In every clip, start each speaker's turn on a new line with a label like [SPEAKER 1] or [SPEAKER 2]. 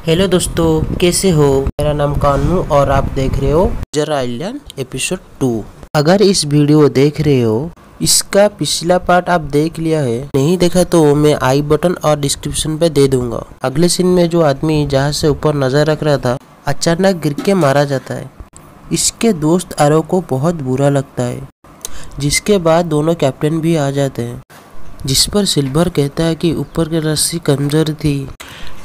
[SPEAKER 1] Hello दोस्तों, कैसे हो। मेरा नाम कानू और आप देख रहे हो जर आइलैंड एपिसोड 2। अगर इस वीडियो देख रहे हो, इसका पिछला पार्ट आप देख लिया है, नहीं देखा तो मैं आई बटन और डिस्क्रिप्शन पे दे दूंगा। अगले सीन में जो आदमी जहाज से ऊपर नजर रख रहा था, अचानक गिर के मारा जाता है। इसके दोस्त आरो को बहुत बुरा लगता है, जिसके बाद दोनों कैप्टन भी आ जाते हैं, जिस पर सिल्वर कहता है कि ऊपर की रस्सी कमजोर थी,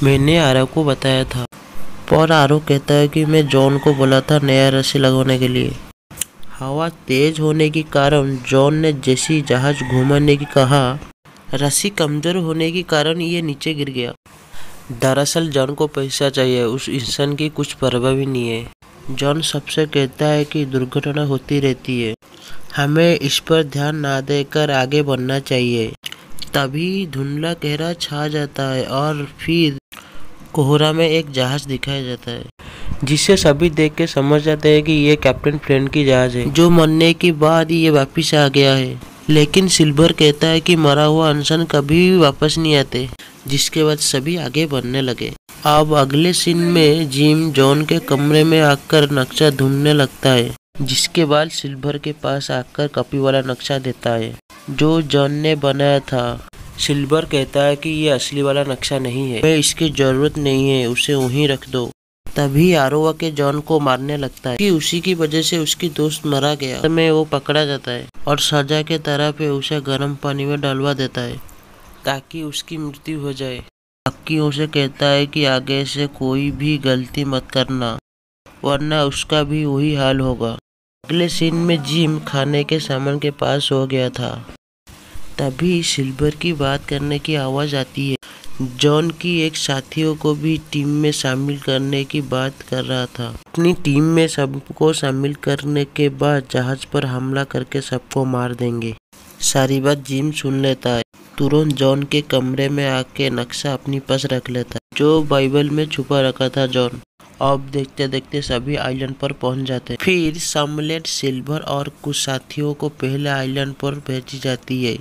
[SPEAKER 1] मैंने आरो को बताया था। पर आरो कहता है कि मैं जॉन को बोला था नया रस्सी लगाने के लिए। हवा तेज होने के कारण जॉन ने जैसी जहाज घुमाने की कहा, रस्सी कमजोर होने के कारण ये नीचे गिर गया। दरअसल जॉन को पैसा चाहिए, उस इंसान की कुछ परवाह भी नहीं है। जॉन सबसे कहता है कि दुर्घटना होती रहती है, हमें इस पर ध्यान ना देकर आगे बढ़ना चाहिए। तभी धुंधला गहरा छा जाता है और फिर कोहरा में एक जहाज दिखाया जाता है, जिसे सभी देख के समझ जाते हैं कि ये कैप्टन फ्लिंट की जहाज है, जो मरने के बाद ये वापस आ गया है। लेकिन सिल्वर कहता है कि मरा हुआ इंसान कभी भी वापस नहीं आते, जिसके बाद सभी आगे बढ़ने लगे। अब अगले सीन में जिम जॉन के कमरे में आकर नक्शा ढूंढने लगता है, जिसके बाद सिल्वर के पास आकर कॉपी वाला नक्शा देता है जो जॉन ने बनाया था। सिल्वर कहता है कि ये असली वाला नक्शा नहीं है, इसकी जरूरत नहीं है, उसे वहीं रख दो। तभी आरोवा के जॉन को मारने लगता है कि उसी की वजह से उसकी दोस्त मरा गया। में वो पकड़ा जाता है और सजा के तरह पे उसे गर्म पानी में डलवा देता है ताकि उसकी मृत्यु हो जाए। अक्की उसे कहता है कि आगे से कोई भी गलती मत करना, वरना उसका भी वही हाल होगा। अगले सीन में जिम खाने के सामान के पास हो गया था। तभी सिल्वर की बात करने की आवाज आती है। जॉन की एक साथियों को भी टीम में शामिल करने की बात कर रहा था। अपनी टीम में सबको शामिल करने के बाद जहाज पर हमला करके सबको मार देंगे। सारी बात जिम सुन लेता है। तुरंत जॉन के कमरे में आके नक्शा अपनी पास रख लेता है, जो बाइबल में छुपा रखा था जॉन। अब देखते देखते सभी आइलैंड पर पहुंच जाते हैं। फिर समलेट, सिल्वर और कुछ साथियों को पहले आइलैंड पर भेजी जाती है।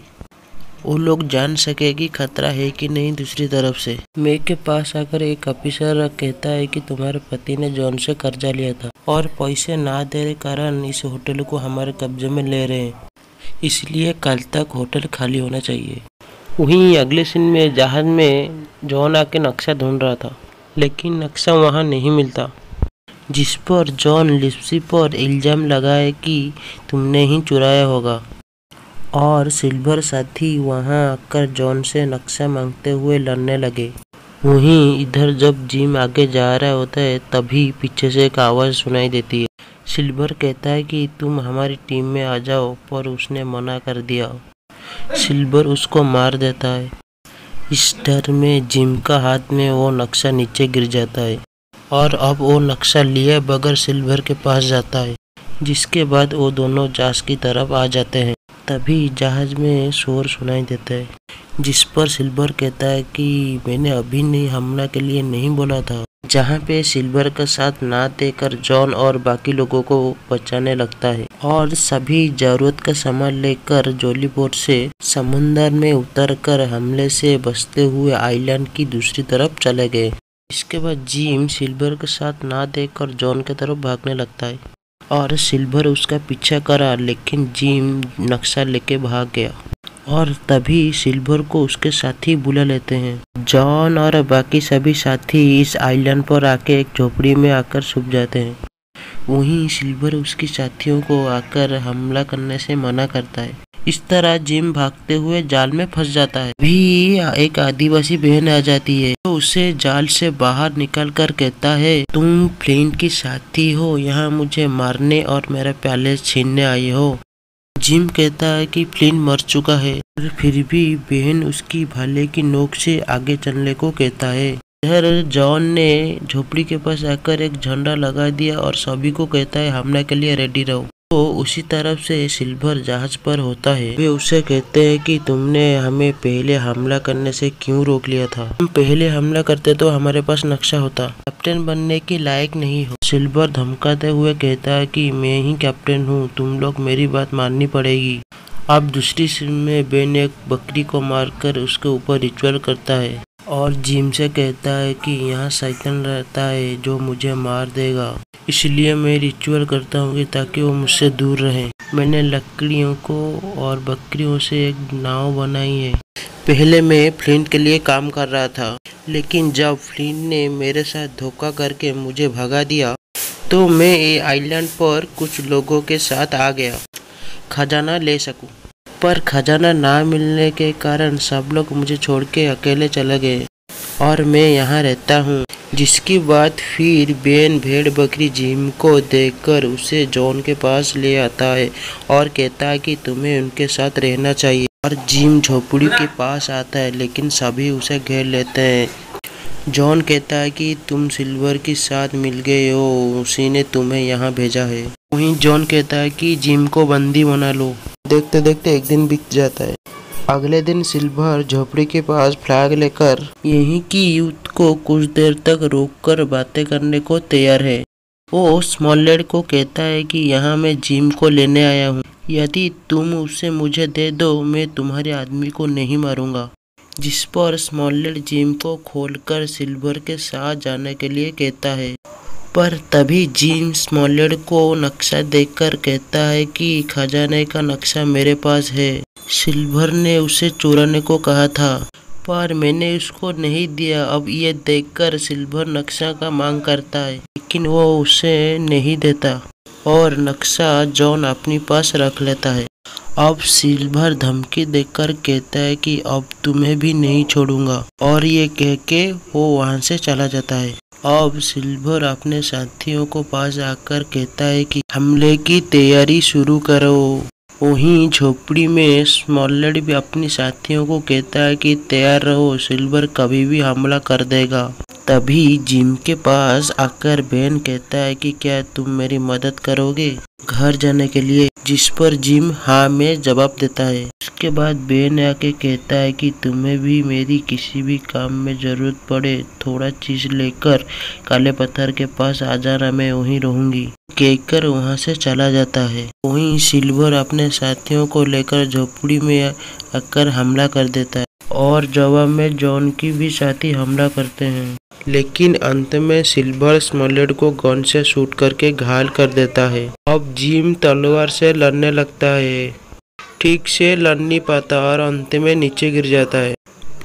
[SPEAKER 1] वो लोग जान सके कि खतरा है कि नहीं। दूसरी तरफ से मे के पास आकर एक ऑफिसर कहता है कि तुम्हारे पति ने जॉन से कर्जा लिया था और पैसे ना देने कारण इस होटल को हमारे कब्जे में ले रहे हैं, इसलिए कल तक होटल खाली होना चाहिए। वहीं अगले सीन में जहाज में जॉन आके नक्शा ढूंढ रहा था, लेकिन नक्शा वहाँ नहीं मिलता, जिस पर जॉन लिप्सी पर इल्जाम लगाए कि तुमने ही चुराया होगा। और सिल्वर साथी वहां आकर जॉन से नक्शा मांगते हुए लड़ने लगे। वहीं इधर जब जिम आगे जा रहा होता है, तभी पीछे से एक आवाज सुनाई देती है। सिल्वर कहता है कि तुम हमारी टीम में आ जाओ, पर उसने मना कर दिया। सिल्वर उसको मार देता है। इस डर में जिम का हाथ में वो नक्शा नीचे गिर जाता है और अब वो नक्शा लिए बगैर सिल्वर के पास जाता है, जिसके बाद वो दोनों जहाज की तरफ आ जाते हैं। तभी जहाज में शोर सुनाई देता है, जिस पर सिल्वर कहता है कि मैंने अभी नहीं हमला के लिए नहीं बोला था। जहाँ पे सिल्वर का साथ ना देकर जॉन और बाकी लोगों को बचाने लगता है और सभी जरूरत का सामान लेकर जोली बोट से समुद्र में उतरकर हमले से बचते हुए आइलैंड की दूसरी तरफ चले गए। इसके बाद जिम सिल्वर के साथ ना देकर जॉन की तरफ भागने लगता है और सिल्वर उसका पीछा करा, लेकिन जिम नक्शा लेके भाग गया। और तभी सिल्वर को उसके साथी बुला लेते हैं। जॉन और बाकी सभी साथी इस आइलैंड पर आके एक झोपड़ी में आकर छुप जाते हैं। वहीं सिल्वर उसके साथियों को आकर हमला करने से मना करता है। इस तरह जिम भागते हुए जाल में फंस जाता है। भी एक आदिवासी बहन आ जाती है, तो उसे जाल से बाहर निकाल कर कहता है, तुम फ्लिंट की साथी हो, यहाँ मुझे मारने और मेरा पैलेस छीनने आई हो। जिम कहता है कि फ्लिंट मर चुका है, फिर भी बहन उसकी भाले की नोक से आगे चलने को कहता है। इधर जॉन ने झोपड़ी के पास आकर एक झंडा लगा दिया और सभी को कहता है हमला के लिए रेडी रहो। तो उसी तरफ से सिल्वर जहाज पर होता है। वे उसे कहते हैं कि तुमने हमें पहले हमला करने से क्यों रोक लिया था। हम पहले हमला करते तो हमारे पास नक्शा होता। कैप्टन बनने के लायक नहीं हो। सिल्वर धमकाते हुए कहता है कि मैं ही कैप्टन हूँ, तुम लोग मेरी बात माननी पड़ेगी। अब दूसरी सीन में बेन एक बकरी को मारकर उसके ऊपर रिचुअल करता है और जिम से कहता है कि यहाँ शैतान रहता है जो मुझे मार देगा, इसलिए मैं रिचुअल करता हूँ ताकि वो मुझसे दूर रहे। मैंने लकड़ियों को और बकरियों से एक नाव बनाई है। पहले मैं फ्लिंट के लिए काम कर रहा था, लेकिन जब फ्लिंट ने मेरे साथ धोखा करके मुझे भगा दिया तो मैं ये आइलैंड पर कुछ लोगों के साथ आ गया खजाना ले सकूं। पर खजाना ना मिलने के कारण सब लोग मुझे छोड़ के अकेले चले गए और मैं यहाँ रहता हूँ। जिसकी बात फिर बेन भेड़ बकरी जिम को देखकर उसे जॉन के पास ले आता है और कहता है कि तुम्हें उनके साथ रहना चाहिए। और जिम झोपड़ी के पास आता है, लेकिन सभी उसे घेर लेते हैं। जॉन कहता है कि तुम सिल्वर के साथ मिल गए हो, उसी ने तुम्हें यहाँ भेजा है। वहीं जॉन कहता है कि जिम को बंदी बना लो। देखते देखते एक दिन बीत जाता है। अगले दिन सिल्वर झोपड़ी के पास फ्लैग लेकर यहीं की यूथ को कुछ देर तक रोककर बातें करने को तैयार है। वो स्मॉलेट को कहता है कि यहाँ मैं जिम को लेने आया हूँ, यदि तुम उसे मुझे दे दो मैं तुम्हारे आदमी को नहीं मारूंगा। जिस पर स्मॉलेट जिम को खोलकर सिल्वर के साथ जाने के लिए कहता है, पर तभी जिम स्मॉलेट को नक्शा देखकर कहता है कि खजाने का नक्शा मेरे पास है। सिल्वर ने उसे चुराने को कहा था, पर मैंने उसको नहीं दिया। अब ये देखकर सिल्वर नक्शा का मांग करता है, लेकिन वो उसे नहीं देता और नक्शा जॉन अपने पास रख लेता है। अब सिल्वर धमकी देकर कहता है कि अब तुम्हें भी नहीं छोड़ूंगा, और ये कह के वो वहां से चला जाता है। अब सिल्वर अपने साथियों को पास आकर कहता है कि हमले की तैयारी शुरू करो। वहीं झोपड़ी में स्मॉलेट भी अपने साथियों को कहता है कि तैयार रहो, सिल्वर कभी भी हमला कर देगा। तभी जिम के पास आकर बेन कहता है कि क्या तुम मेरी मदद करोगे घर जाने के लिए, जिस पर जिम हाँ में जवाब देता है। उसके बाद बेन आके कहता है कि तुम्हें भी मेरी किसी भी काम में जरूरत पड़े थोड़ा चीज लेकर काले पत्थर के पास आ जाना, मैं वहीं रहूंगी। कहकर वहां से चला जाता है। वहीं सिल्वर अपने साथियों को लेकर झोपड़ी में आकर हमला कर देता है और जवाब में जॉन की भी साथी हमला करते हैं, लेकिन अंत में सिल्वर स्मॉलेट को गन से शूट करके घायल कर देता है। अब जिम तलवार से लड़ने लगता है, ठीक से लड़ नहीं पाता और अंत में नीचे गिर जाता है।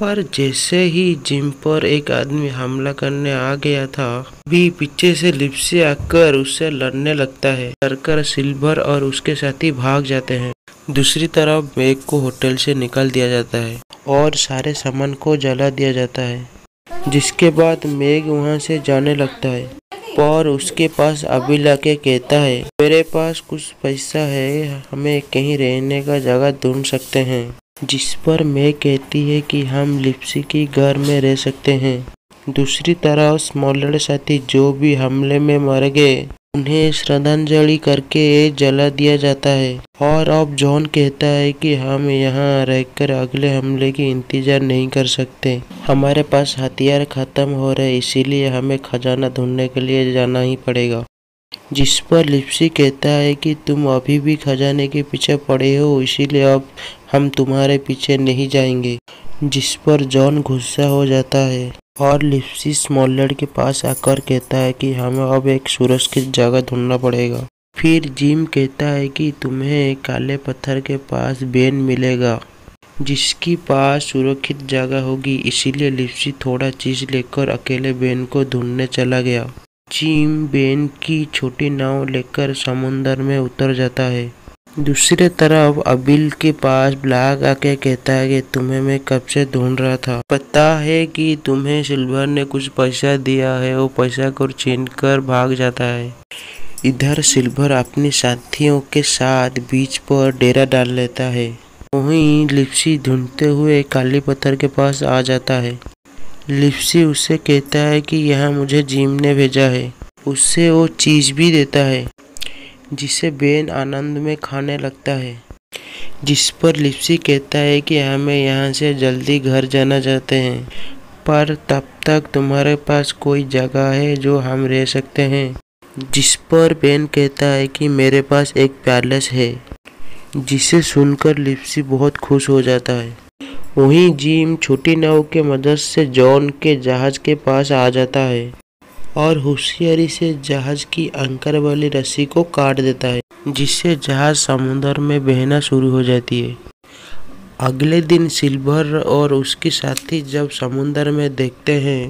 [SPEAKER 1] पर जैसे ही जिम पर एक आदमी हमला करने आ गया था, भी पीछे से लिप्सी आकर उससे लड़ने लगता है। डरकर सिल्वर और उसके साथी भाग जाते हैं। दूसरी तरफ मैग को होटल से निकाल दिया जाता है और सारे सामान को जला दिया जाता है, जिसके बाद मैग वहां से जाने लगता है। पर उसके पास अबिल आके कहता है, मेरे पास कुछ पैसा है, हमें कहीं रहने का जगह ढूंढ सकते हैं। जिस पर मैग कहती है कि हम लिप्सी के घर में रह सकते हैं। दूसरी तरफ स्मॉलेट साथी जो भी हमले में मर गए उन्हें श्रद्धांजलि करके जला दिया जाता है। और अब जॉन कहता है कि हम यहाँ रहकर अगले हमले की इंतजार नहीं कर सकते, हमारे पास हथियार खत्म हो रहे, इसीलिए हमें खजाना ढूंढने के लिए जाना ही पड़ेगा। जिस पर लिप्सी कहता है कि तुम अभी भी खजाने के पीछे पड़े हो, इसीलिए अब हम तुम्हारे पीछे नहीं जाएंगे। जिस पर जॉन गुस्सा हो जाता है और लिप्सी स्मॉलेट के पास आकर कहता है कि हमें अब एक सुरक्षित जगह ढूंढना पड़ेगा। फिर जिम कहता है कि तुम्हें काले पत्थर के पास बेन मिलेगा, जिसकी पास सुरक्षित जगह होगी। इसीलिए लिप्सी थोड़ा चीज लेकर अकेले बेन को ढूंढने चला गया। जिम बेन की छोटी नाव लेकर समुद्र में उतर जाता है। दूसरी तरफ अबिल के पास ब्लैक आके कहता है कि तुम्हें मैं कब से ढूंढ रहा था, पता है कि तुम्हें सिल्वर ने कुछ पैसा दिया है। वो पैसा को छीन कर भाग जाता है। इधर सिल्वर अपने साथियों के साथ बीच पर डेरा डाल लेता है। वहीं लिप्सी ढूंढते हुए काले पत्थर के पास आ जाता है। लिप्सी उससे कहता है कि यहाँ मुझे जिम ने भेजा है। उससे वो चीज भी देता है, जिसे बेन आनंद में खाने लगता है। जिस पर लिप्सी कहता है कि हमें यहाँ से जल्दी घर जाना चाहते हैं, पर तब तक तुम्हारे पास कोई जगह है जो हम रह सकते हैं। जिस पर बेन कहता है कि मेरे पास एक पैलेस है, जिसे सुनकर लिप्सी बहुत खुश हो जाता है। वहीं जिम छोटी नाव के मदद से जॉन के जहाज के पास आ जाता है और होशियारी से जहाज की एंकर वाली रस्सी को काट देता है, जिससे जहाज समुद्र में बहना शुरू हो जाती है। अगले दिन सिल्वर और उसके साथी जब समुद्र में देखते हैं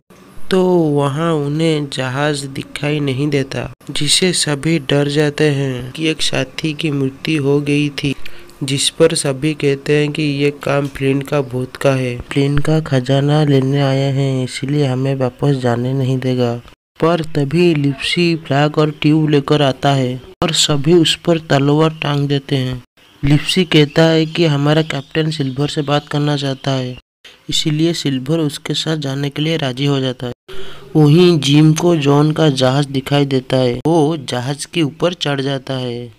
[SPEAKER 1] तो वहां उन्हें जहाज दिखाई नहीं देता, जिससे सभी डर जाते हैं कि एक साथी की मृत्यु हो गई थी। जिस पर सभी कहते हैं कि ये काम फ्लिंट का भूत का है। फ्लिंट का खजाना लेने आया है, इसलिए हमें वापस जाने नहीं देगा। पर तभी लिप्सी फ्लैग और ट्यूब लेकर आता है और सभी उस पर तलवार टांग देते हैं। लिप्सी कहता है कि हमारा कैप्टन सिल्वर से बात करना चाहता है, इसीलिए सिल्वर उसके साथ जाने के लिए राजी हो जाता है। वहीं जिम को जॉन का जहाज दिखाई देता है। वो जहाज के ऊपर चढ़ जाता है,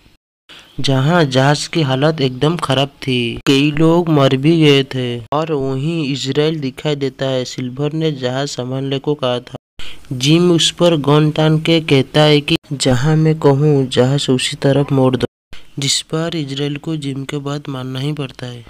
[SPEAKER 1] जहां जहाज की हालत एकदम खराब थी। कई लोग मर भी गए थे। और वहीं इजराइल दिखाई देता है। सिल्वर ने जहाज संभालने को कहा था। जिम उस पर गन तान के कहता है कि जहां मैं कहूँ जहाज उसी तरफ मोड़ दो, जिस पर इजराइल को जिम के बात मानना ही पड़ता है।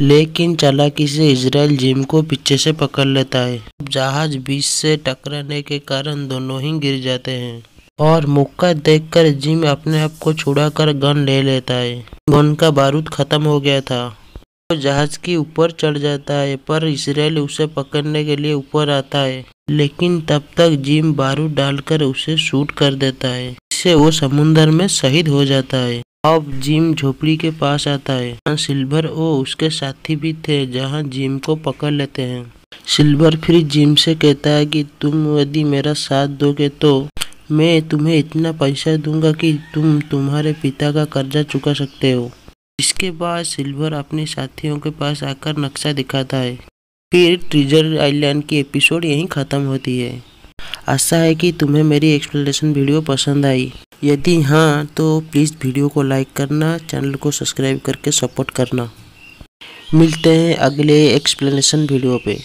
[SPEAKER 1] लेकिन चालाकी से इजराइल जिम को पीछे से पकड़ लेता है। जहाज बीच से टकराने के कारण दोनों ही गिर जाते हैं और मौका देखकर जिम अपने आप को छुड़ाकर गन ले लेता है। गन का बारूद खत्म हो गया था। वो जहाज के ऊपर चढ़ जाता है, पर इजराइल उसे पकड़ने के लिए ऊपर आता है, लेकिन तब तक जिम बारूद डालकर उसे शूट कर देता है, इससे वो समुद्र में शहीद हो जाता है। अब जिम झोपड़ी के पास आता है। जहाँ सिल्वर और उसके साथी भी थे, जहाँ जिम को पकड़ लेते हैं। सिल्वर फिर जिम से कहता है कि तुम यदि मेरा साथ दोगे तो मैं तुम्हें इतना पैसा दूंगा कि तुम तुम्हारे पिता का कर्जा चुका सकते हो। इसके बाद सिल्वर अपने साथियों के पास आकर नक्शा दिखाता है। फिर ट्रेजर आइलैंड की एपिसोड यहीं ख़त्म होती है। आशा है कि तुम्हें मेरी एक्सप्लेनेशन वीडियो पसंद आई। यदि हाँ तो प्लीज़ वीडियो को लाइक करना, चैनल को सब्सक्राइब करके सपोर्ट करना। मिलते हैं अगले एक्सप्लेनेशन वीडियो पे।